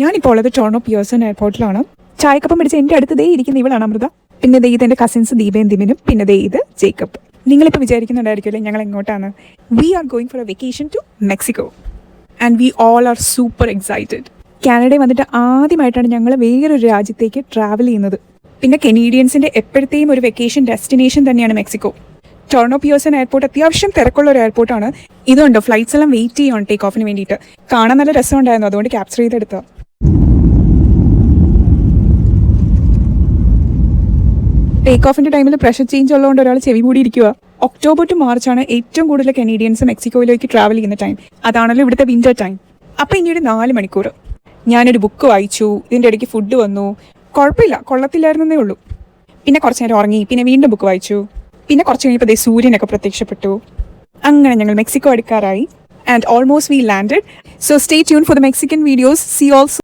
ഞാനിപ്പോൾ ഉള്ളത് Toronto Pearson എയർപോർട്ടിലാണ്. ചായക്കപ്പം പിടിച്ച് എൻ്റെ അടുത്ത് ദേ ഇരിക്കുന്ന ഇവളാണ് അമൃത. പിന്നെ ദേ ഇത് എൻ്റെ കസിൻസ് ദീപയും ദിമിനും, പിന്നെ ദേ ഇത് ജേക്കബ്. നിങ്ങളിപ്പോൾ വിചാരിക്കുന്നുണ്ടായിരിക്കുമല്ലേ ഞങ്ങൾ എങ്ങോട്ടാണ്. We are going for a vacation to Mexico and we all are super excited. കാനഡയിൽ വന്നിട്ട് ആദ്യമായിട്ടാണ് ഞങ്ങൾ വേറൊരു രാജ്യത്തേക്ക് ട്രാവൽ ചെയ്യുന്നത്. പിന്നെ കനേഡിയൻസിൻ്റെ എപ്പോഴത്തെയും ഒരു വെക്കേഷൻ ഡെസ്റ്റിനേഷൻ തന്നെയാണ് മെക്സിക്കോ. ടൊറന്റോ പിയേഴ്സൺ എയർപോർട്ട് അത്യാവശ്യം തിരക്കുള്ള ഒരു എയർപോർട്ടാണ്. ഇതുണ്ടോ ഫ്ലൈറ്റ്സ് എല്ലാം വെയിറ്റ് ചെയ്യണം ടേക്ക് ഓഫിന് വേണ്ടിയിട്ട്. കാണാൻ നല്ല രസമുണ്ടായിരുന്നു, അതുകൊണ്ട് ക്യാപ്ചർ ചെയ്തെടുത്തോ. ടേക്ക് ഓഫിൻ്റെ ടൈമിൽ പ്രഷർ ചേഞ്ച് ഉള്ളതുകൊണ്ട് ഒരാൾ ചെവി കൂടി ഇരിക്കുക. ഒക്ടോബർ ടു മാർച്ചാണ് ഏറ്റവും കൂടുതൽ കനേഡിയൻസ് മെക്സിക്കോയിലേക്ക് ട്രാവൽ ചെയ്യുന്ന ടൈം. അതാണല്ലോ ഇവിടുത്തെ വിൻ്റർ ടൈം. അപ്പോൾ ഇനി ഒരു 4 മണിക്കൂർ ഞാനൊരു ബുക്ക് വായിച്ചു. ഇതിൻ്റെ ഇടയ്ക്ക് ഫുഡ് വന്നു. കുഴപ്പമില്ല, കൊള്ളത്തില്ലായിരുന്നേ ഉള്ളൂ. പിന്നെ കുറച്ച് നേരം ഉറങ്ങി, പിന്നെ വീണ്ടും ബുക്ക് വായിച്ചു. പിന്നെ കുറച്ച് കഴിഞ്ഞപ്പോൾ ദേ സൂര്യനൊക്കെ പ്രത്യക്ഷപ്പെട്ടു. അങ്ങനെ ഞങ്ങൾ മെക്സിക്കോ അടുക്കാറായി. And almost we landed. So stay tune for the Mexican videos. See also.